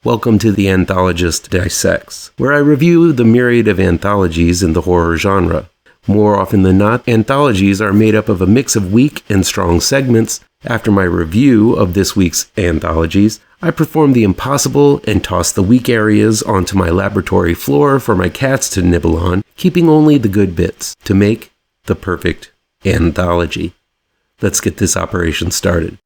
Welcome to the Anthologist Dissects, where I review the myriad of anthologies in the horror genre. More often than not, anthologies are made up of a mix of weak and strong segments. After my review of this week's anthologies, I perform the impossible and toss the weak areas onto my laboratory floor for my cats to nibble on, keeping only the good bits to make the perfect anthology. Let's get this operation started.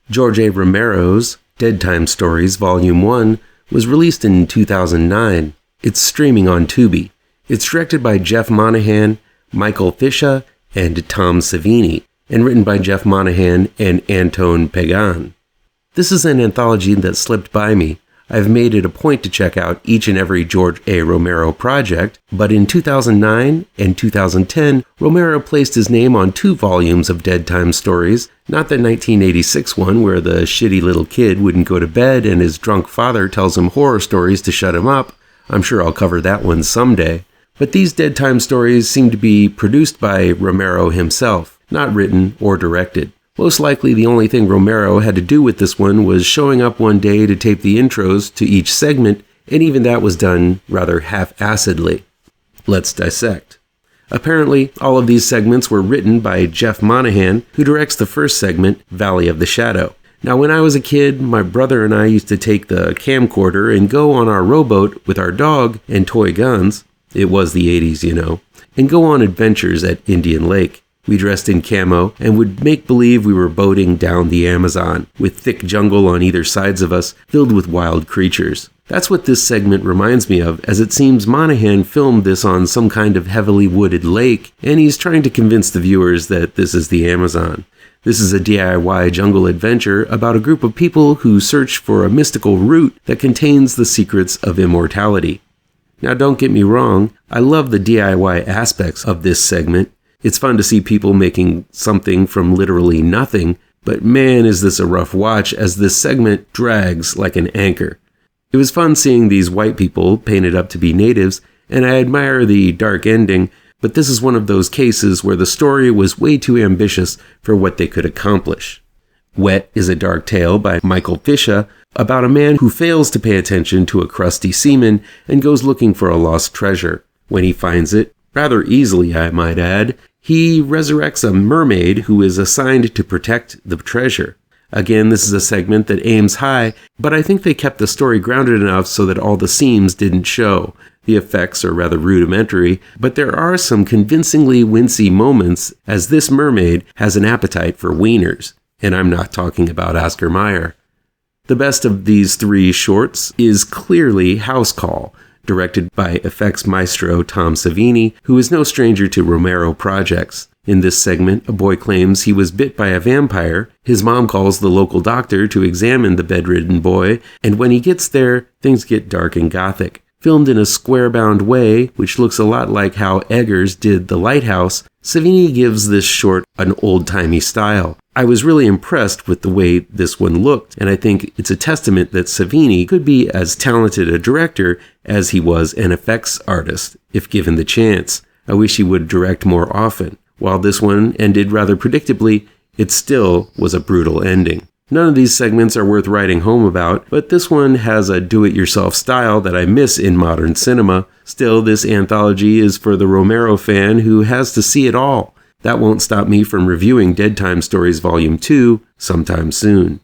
George A. Romero's Dead Time Stories Volume 1 was released in 2009. It's streaming on Tubi. It's directed by Jeff Monahan, Michael Fischa, and Tom Savini, and written by Jeff Monahan and Antone Pagán. This is an anthology that slipped by me. I've made it a point to check out each and every George A. Romero project, but in 2009 and 2010, Romero placed his name on 2 volumes of Dead Time Stories, not the 1986 one where the shitty little kid wouldn't go to bed and his drunk father tells him horror stories to shut him up. I'm sure I'll cover that one someday. But these Dead Time Stories seem to be produced by Romero himself, not written or directed. Most likely the only thing Romero had to do with this one was showing up one day to tape the intros to each segment, and even that was done rather half-assedly. Let's dissect. Apparently, all of these segments were written by Jeff Monahan, who directs the first segment, Valley of the Shadow. Now, when I was a kid, my brother and I used to take the camcorder and go on our rowboat with our dog and toy guns, it was the 80s, you know, and go on adventures at Indian Lake. We dressed in camo and would make believe we were boating down the Amazon, with thick jungle on either sides of us, filled with wild creatures. That's what this segment reminds me of, as it seems Monahan filmed this on some kind of heavily wooded lake, and he's trying to convince the viewers that this is the Amazon. This is a DIY jungle adventure about a group of people who search for a mystical root that contains the secrets of immortality. Now don't get me wrong, I love the DIY aspects of this segment. It's fun to see people making something from literally nothing, but man is this a rough watch as this segment drags like an anchor. It was fun seeing these white people painted up to be natives, and I admire the dark ending, but this is one of those cases where the story was way too ambitious for what they could accomplish. Wet is a dark tale by Michael Fischa about a man who fails to pay attention to a crusty seaman and goes looking for a lost treasure. When he finds it, rather easily I might add, he resurrects a mermaid who is assigned to protect the treasure. Again, this is a segment that aims high, but I think they kept the story grounded enough so that all the seams didn't show. The effects are rather rudimentary, but there are some convincingly wincy moments as this mermaid has an appetite for wieners. And I'm not talking about Oscar Mayer. The best of these 3 shorts is clearly House Call, directed by effects maestro Tom Savini, who is no stranger to Romero projects. In this segment, a boy claims he was bit by a vampire, his mom calls the local doctor to examine the bedridden boy, and when he gets there, things get dark and gothic. Filmed in a square-bound way, which looks a lot like how Eggers did The Lighthouse, Savini gives this short an old-timey style. I was really impressed with the way this one looked, and I think it's a testament that Savini could be as talented a director as he was an effects artist, if given the chance. I wish he would direct more often. While this one ended rather predictably, it still was a brutal ending. None of these segments are worth writing home about, but this one has a do-it-yourself style that I miss in modern cinema. Still, this anthology is for the Romero fan who has to see it all. That won't stop me from reviewing Dead Time Stories Volume 2 sometime soon.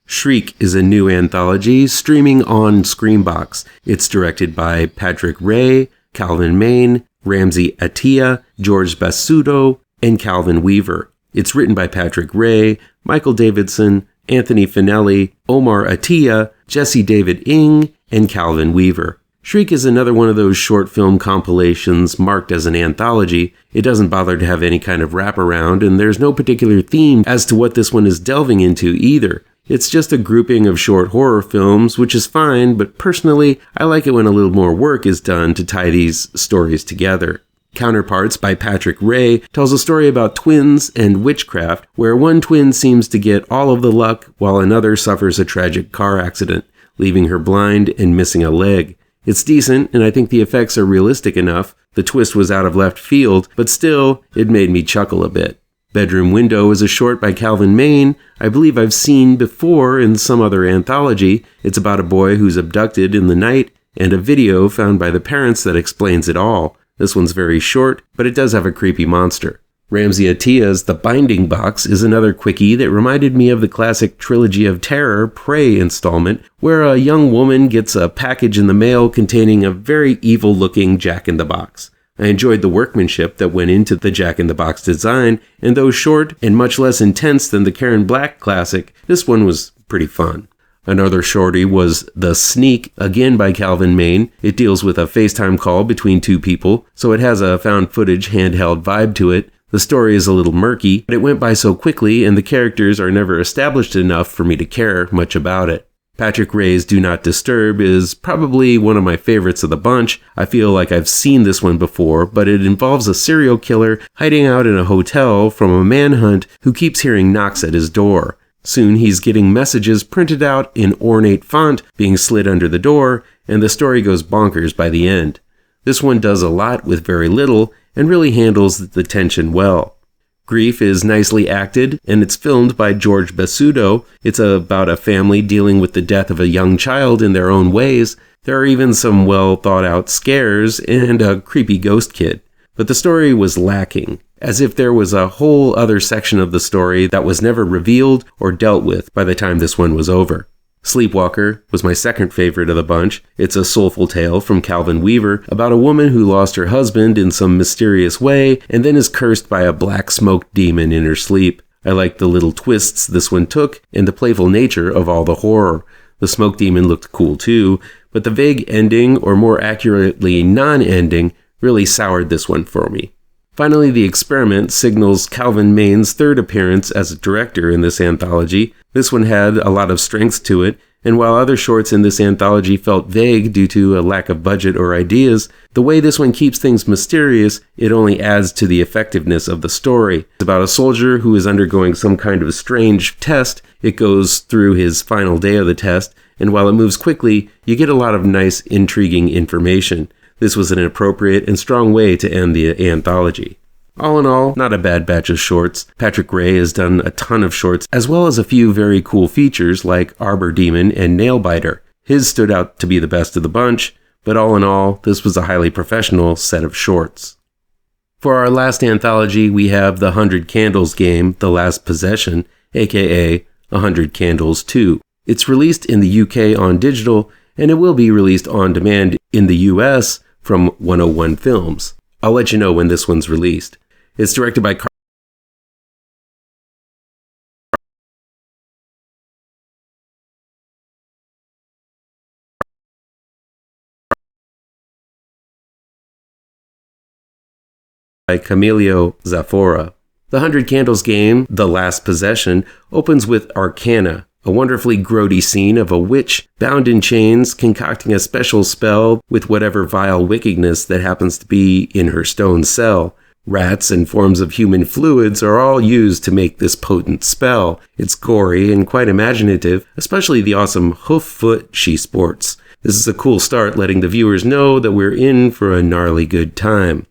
Shriek is a new anthology streaming on Screambox. It's directed by Patrick Ray, Calvin Main, Ramsey Attia, George Bessudo, and Calvin Weaver. It's written by Patrick Ray, Michael Davidson, Anthony Finelli, Omar Attia, Jesse David Ng, and Calvin Weaver. Shriek is another one of those short film compilations marked as an anthology. It doesn't bother to have any kind of wraparound, and there's no particular theme as to what this one is delving into either. It's just a grouping of short horror films, which is fine, but personally, I like it when a little more work is done to tie these stories together. Counterparts by Patrick Ray tells a story about twins and witchcraft, where one twin seems to get all of the luck while another suffers a tragic car accident, leaving her blind and missing a leg. It's decent, and I think the effects are realistic enough. The twist was out of left field, but still, it made me chuckle a bit. Bedroom Window is a short by Calvin Mayne I believe I've seen before in some other anthology. It's about a boy who's abducted in the night, and a video found by the parents that explains it all. This one's very short, but it does have a creepy monster. Ramsey Attia's The Binding Box is another quickie that reminded me of the classic Trilogy of Terror Prey installment, where a young woman gets a package in the mail containing a very evil-looking Jack-in-the-Box. I enjoyed the workmanship that went into the Jack-in-the-Box design, and though short and much less intense than the Karen Black classic, this one was pretty fun. Another shorty was The Sneak, again by Calvin Mayne. It deals with a FaceTime call between two people, so it has a found footage handheld vibe to it. The story is a little murky, but it went by so quickly and the characters are never established enough for me to care much about it. Patrick Ray's Do Not Disturb is probably one of my favorites of the bunch. I feel like I've seen this one before, but it involves a serial killer hiding out in a hotel from a manhunt who keeps hearing knocks at his door. Soon he's getting messages printed out in ornate font being slid under the door, and the story goes bonkers by the end. This one does a lot with very little, and really handles the tension well. Grief is nicely acted, and it's filmed by George Bessudo. It's about a family dealing with the death of a young child in their own ways. There are even some well thought out scares, and a creepy ghost kid. But the story was lacking, as if there was a whole other section of the story that was never revealed or dealt with by the time this one was over. Sleepwalker was my second favorite of the bunch. It's a soulful tale from Calvin Weaver about a woman who lost her husband in some mysterious way and then is cursed by a black smoke demon in her sleep. I liked the little twists this one took and the playful nature of all the horror. The smoke demon looked cool too, but the vague ending, or more accurately non-ending, really soured this one for me. Finally, The Experiment signals Calvin Mayne's third appearance as a director in this anthology. This one had a lot of strengths to it, and while other shorts in this anthology felt vague due to a lack of budget or ideas, the way this one keeps things mysterious, it only adds to the effectiveness of the story. It's about a soldier who is undergoing some kind of strange test. It goes through his final day of the test, and while it moves quickly, you get a lot of nice, intriguing information. This was an appropriate and strong way to end the anthology. All in all, not a bad batch of shorts. Patrick Ray has done a ton of shorts, as well as a few very cool features like Arbor Demon and Nailbiter. His stood out to be the best of the bunch, but all in all, this was a highly professional set of shorts. For our last anthology, we have the 100 Candles game, The Last Possession, aka 100 Candles 2. It's released in the UK on digital, and it will be released on demand in the US from 101 Films. I'll let you know when this one's released. It's directed by Camilo Zafora. The 100 Candles game, The Last Possession, opens with Arcana, a wonderfully grody scene of a witch bound in chains concocting a special spell with whatever vile wickedness that happens to be in her stone cell. Rats and forms of human fluids are all used to make this potent spell. It's gory and quite imaginative, especially the awesome hoof foot she sports. This is a cool start letting the viewers know that we're in for a gnarly good time.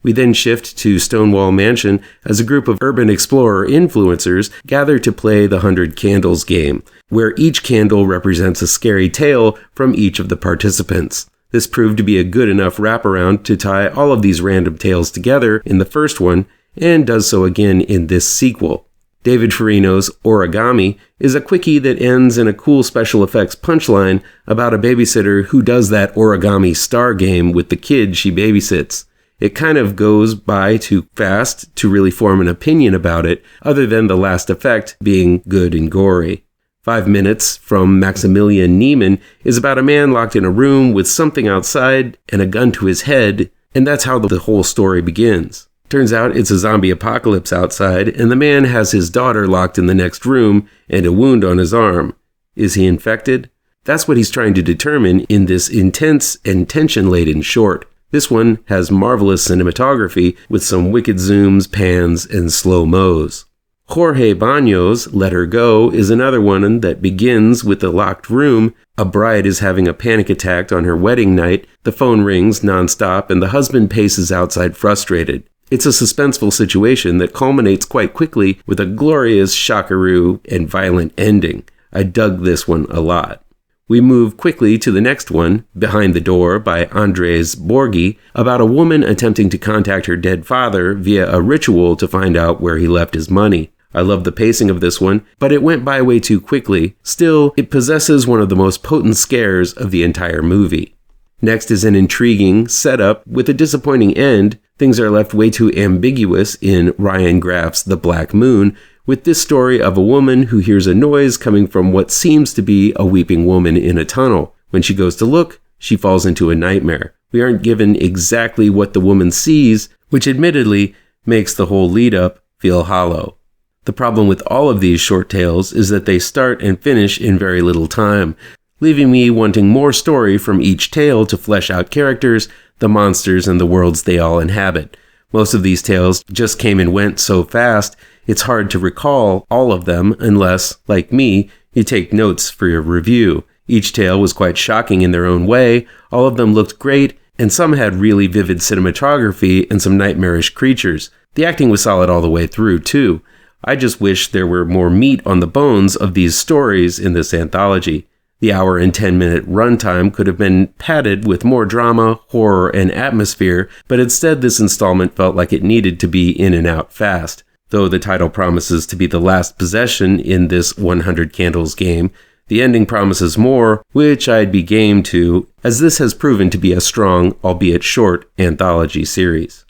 We then shift to Stonewall Mansion as a group of urban explorer influencers gather to play the 100 Candles game, where each candle represents a scary tale from each of the participants. This proved to be a good enough wraparound to tie all of these random tales together in the first one, and does so again in this sequel. David Ferino's Origami is a quickie that ends in a cool special effects punchline about a babysitter who does that origami star game with the kid she babysits. It kind of goes by too fast to really form an opinion about it, other than the last effect being good and gory. 5 Minutes from Maximilian Niemann is about a man locked in a room with something outside and a gun to his head, and that's how the whole story begins. Turns out it's a zombie apocalypse outside, and the man has his daughter locked in the next room and a wound on his arm. Is he infected? That's what he's trying to determine in this intense and tension-laden short. This one has marvelous cinematography with some wicked zooms, pans, and slow-mos. Jorge Baños' Let Her Go is another one that begins with a locked room. A bride is having a panic attack on her wedding night, the phone rings nonstop, and the husband paces outside frustrated. It's a suspenseful situation that culminates quite quickly with a glorious shockaroo and violent ending. I dug this one a lot. We move quickly to the next one, Behind the Door by Andrés Borghi, about a woman attempting to contact her dead father via a ritual to find out where he left his money. I love the pacing of this one, but it went by way too quickly. Still, it possesses one of the most potent scares of the entire movie. Next is an intriguing setup with a disappointing end. Things are left way too ambiguous in Ryan Graff's The Black Moon, with this story of a woman who hears a noise coming from what seems to be a weeping woman in a tunnel. When she goes to look, she falls into a nightmare. We aren't given exactly what the woman sees, which admittedly makes the whole lead-up feel hollow. The problem with all of these short tales is that they start and finish in very little time, leaving me wanting more story from each tale to flesh out characters, the monsters, and the worlds they all inhabit. Most of these tales just came and went so fast, it's hard to recall all of them unless, like me, you take notes for your review. Each tale was quite shocking in their own way, all of them looked great, and some had really vivid cinematography and some nightmarish creatures. The acting was solid all the way through, too. I just wish there were more meat on the bones of these stories in this anthology. The hour and 10-minute runtime could have been padded with more drama, horror, and atmosphere, but instead this installment felt like it needed to be in and out fast. Though the title promises to be the last possession in this 100 Candles game, the ending promises more, which I'd be game to, as this has proven to be a strong, albeit short, anthology series.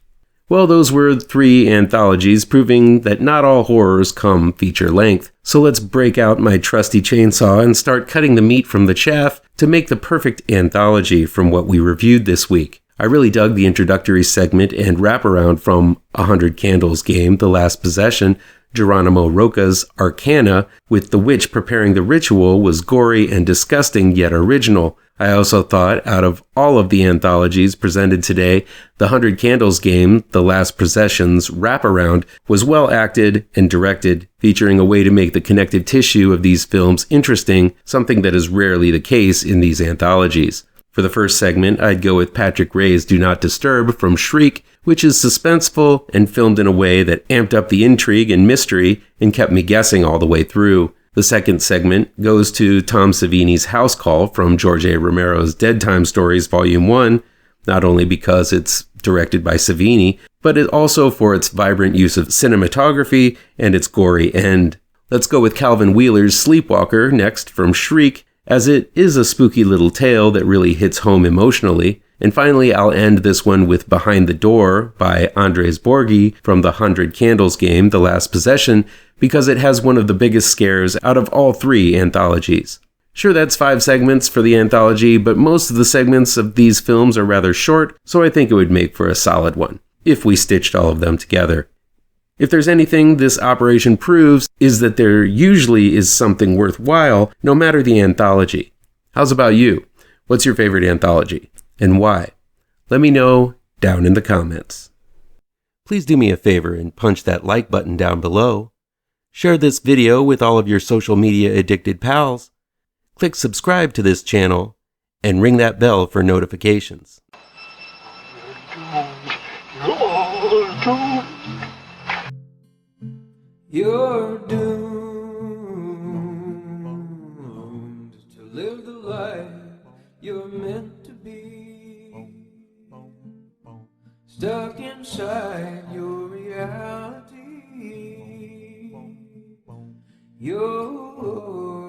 Well, those were 3 anthologies proving that not all horrors come feature length, so let's break out my trusty chainsaw and start cutting the meat from the chaff to make the perfect anthology from what we reviewed this week. I really dug the introductory segment and wraparound from 100 Candles game, The Last Possession. Jerónimo Rocha's Arcana, with the witch preparing the ritual, was gory and disgusting yet original. I also thought, out of all of the anthologies presented today, the 100 Candles game, The Last Possession's wraparound, was well acted and directed, featuring a way to make the connective tissue of these films interesting, something that is rarely the case in these anthologies. For the first segment, I'd go with Patrick Ray's Do Not Disturb from Shriek, which is suspenseful and filmed in a way that amped up the intrigue and mystery and kept me guessing all the way through. The second segment goes to Tom Savini's House Call from George A. Romero's Dead Time Stories Volume 1, not only because it's directed by Savini, but it also for its vibrant use of cinematography and its gory end. Let's go with Calvin Wheeler's Sleepwalker next from Shriek, as it is a spooky little tale that really hits home emotionally. And finally, I'll end this one with Behind the Door by Andrés Borghi from the 100 Candles game, The Last Possession, because it has one of the biggest scares out of all 3 anthologies. Sure, that's 5 segments for the anthology, but most of the segments of these films are rather short, so I think it would make for a solid one, if we stitched all of them together. If there's anything this operation proves, is that there usually is something worthwhile, no matter the anthology. How's about you? What's your favorite anthology? And why? Let me know down in the comments. Please do me a favor and punch that like button down below. Share this video with all of your social media addicted pals. Click subscribe to this channel and ring that bell for notifications. You're doomed to live the life you're meant to be, stuck inside your reality. You're